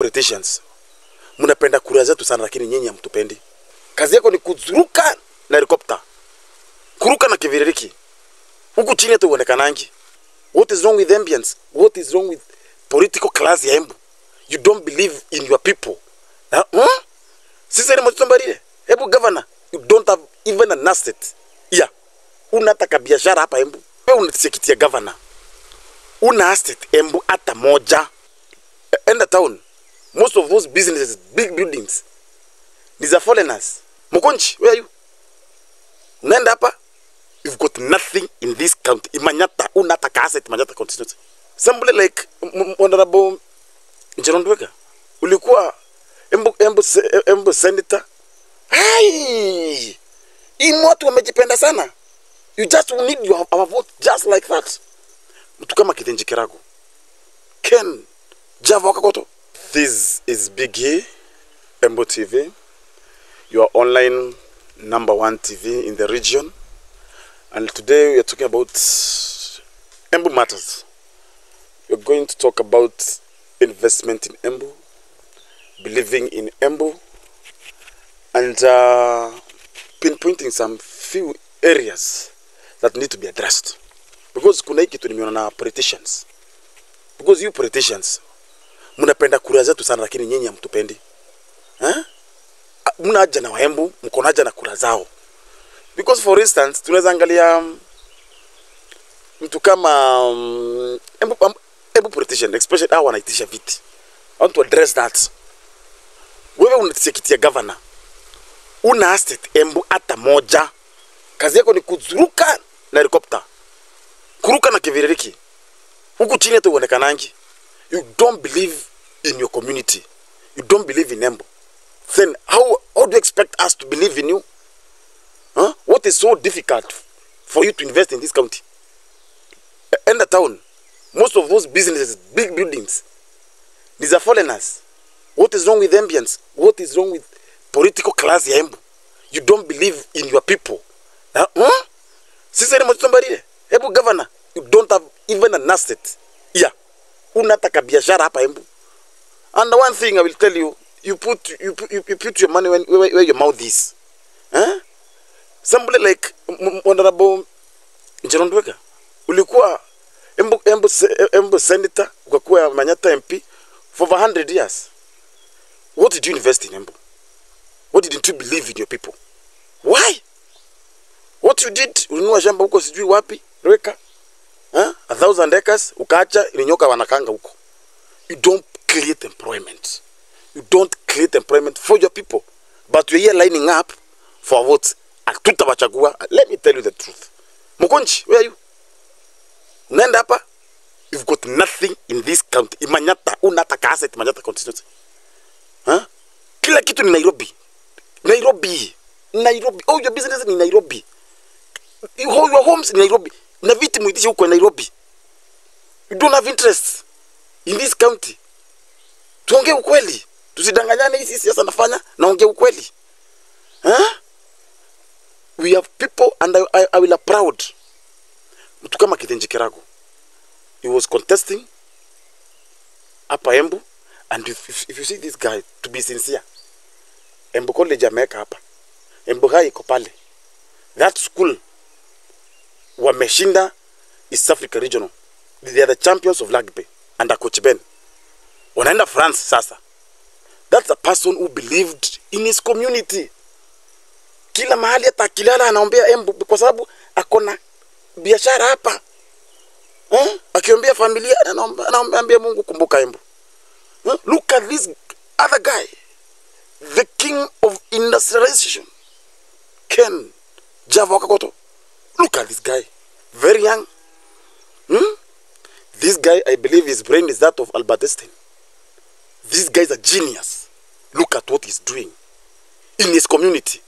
Politicians, mnapenda kura zetu sana lakini nyinyi hamtupendi. Kazi yako ni kuzuruka na helicopter. Kuruka na kiviririki. Huku chini hata uonekanangi. What is wrong with ambience? What is wrong with political class ya Embu? You don't believe in your people. Sisi ni mtumbarire. Embu governor, you don't have even an asset. Yeah. Unataka biashara hapa Embu. Wewe unatisikitia governor. Una asset Embu hata moja. In the town, most of those businesses, big buildings, these are foreigners. Mukonji, where are you? Unaenda hapa, you've got nothing in this county. Imanyata, unataka asset Manyata constituency. Somebody like Honorable Njerondwega, ulikuwa Embu senator. Hai! Hii watu wamejipenda sana. You just need our vote just like that. Mtu kama Kithenji Kiragu. Ken Java Wakakoto. This is Biggie, Embu TV, your online #1 TV in the region. And today we are talking about Embu matters. We're going to talk about investment in Embu, believing in Embu, and pinpointing some few areas that need to be addressed. Because kuna hiki tu nimeona na politicians. Because you politicians, mnapenda kura zetu sana lakini nyinyi hamtupendi. Mna haja na Embu, mko na haja na kura zao. Because for instance, tunaweza angalia mtu kama Embu politician, especially hao wanaitisha viti. I want to address that. Wewe unatisikitia governor. Una asset Embu hata moja. Kazi yako ni kuzuruka na helicopter. Kuruka na kiviririki. Huku chini hata uonekanangi. You don't believe in your community. You don't believe in Embu. Then how do you expect us to believe in you? What is so difficult for you to invest in this county? In the town, most of those businesses, big buildings, these are foreigners. What is wrong with ambience? What is wrong with political class ya Embu? You don't believe in your people. Sisi ni mtumbarire. Embu governor, you don't have even an asset. Yeah. Unataka biashara hapa Embu. And the one thing I will tell you, you put your money where your mouth is. Somebody like Honorable Njerondwega, ulikuwa Embu senator, ukakuwa Manyata MP for over 100 years. What did you invest in Embu? What didn't you believe in your people? Why? What you did, ulinunua shamba huko sijui wapi, Rweka, 1,000 acres, ukaacha ilinyoka wanakanga huko. You don't create employment. You don't create employment for your people. But you're here lining up for votes. Let me tell you the truth. Mukonji, where are you? Unaenda hapa, you've got nothing in this county. Imanyata, unataka asset Manyata constituency. Kila kitu ni Nairobi. Nairobi. All your business in Nairobi. Your homes in Nairobi. Na viti muitishi huko Nairobi. You don't have interest in this county. Tuongee ukweli. Tusidanganyane hizi siasa nafanya, naongea ukweli. We have people, and I will applaud mtu kama Kithenji Kiragu. He was contesting hapa Embu, and if you see this guy, to be sincere, Embu College ameweka hapa, Embu High iko pale. That school wameshinda East Africa Regional. They are the champions of rugby under Coach Ben. Wanaenda France sasa. That's a person who believed in his community. Kila mahali hata kilala anaombea Embu kwa sababu akona biashara hapa. Akiombea familia anaombea Mungu kumbuka Embu. Look at this other guy. The king of industrialization. Ken Java Wakakoto. Look at this guy. Very young. This guy, I believe his brain is that of Albert Einstein. This guy is a genius. Look at what he's doing in his community.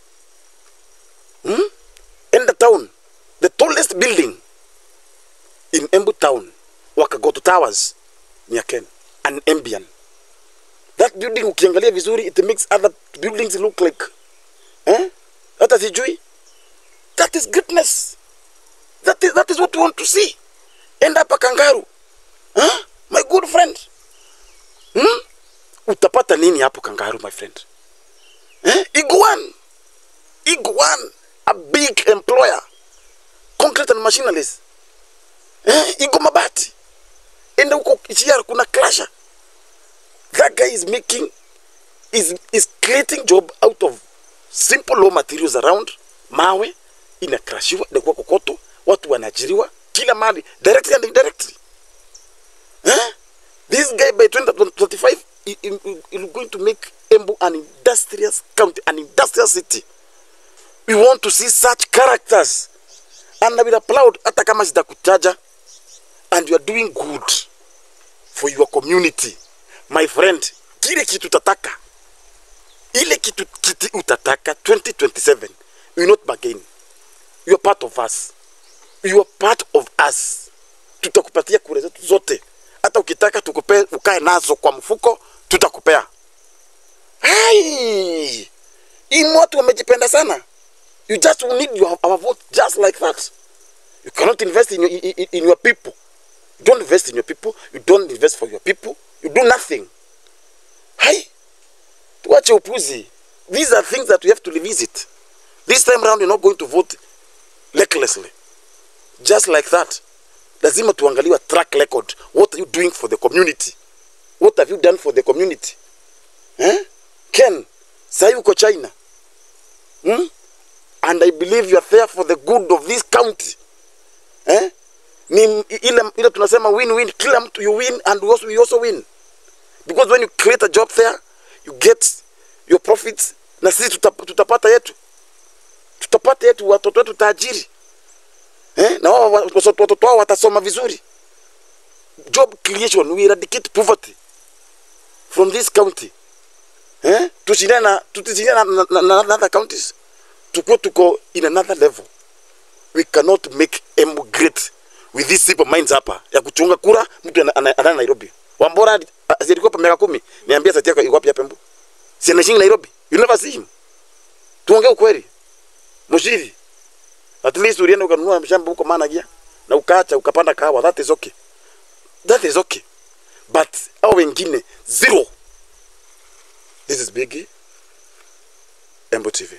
In the town, the tallest building in Embu town, Wakagoto Towers, near Ken, an Embian. That building, ukiangalia vizuri, it makes other buildings look like, hata sijui. That is greatness. That is what we want to see. End up a kangaroo. My good friend. Utapata nini hapo Kangaru, my friend? Iguan, a big employer, concrete and machineries. Igo Mabati. Enda huko Ichiara kuna crusher. That guy is making, is creating job out of simple raw materials around. Mawe inakrashiwa na kwa kokoto, watu wanajiriwa kila mali directly and indirectly. This guy by 2025 is going to make Embu an industrious county, an industrial city. We want to see such characters, and I will applaud hata kama sitakutaja. And you are doing good for your community, my friend. Kile kitu utataka, ile kitu utataka 2027, you will not bargain. You are part of us. You are part of us. Tutakupatia kura zetu zote. Hata ukitaka tukupe ukae nazo kwa mfuko, tutakupea. Hai! Hii watu wamejipenda sana. You just need our vote just like that. You cannot invest in your people. You don't invest in your people. You don't invest for your people. You do nothing. Hai! Tuache upuzi. These are things that we have to revisit. This time around, you're not going to vote recklessly. Just like that. Lazima tuangaliwa track record. What are you doing for the community? What have you done for the community? Ken, say uko China. And I believe you are there for the good of this county. Ni ile tunasema win-win. Kila mtu you win and we also win. Because when you create a job there, you get your profits. Na sisi tutapata yetu. Tutapata yetu, watoto wetu tajiri. Na watoto wao watasoma vizuri. Job creation, we eradicate poverty from this county. Tushindana na other counties. Tuko in another level. We cannot make Embu great with these simple minds hapa ya kuchunga kura mtu ana Nairobi. Wambora zilikuwa pa miaka 10. Niambia sasa yako iko wapi hapa Embu? Si anashinga Nairobi. You never see him. Tuongee ukweli. Mushiri. At least ulienda ukanunua mshamba huko Managia na ukaacha ukapanda kahawa. That is okay. That is okay. But hao wengine zero. This is Biggie, Embu TV.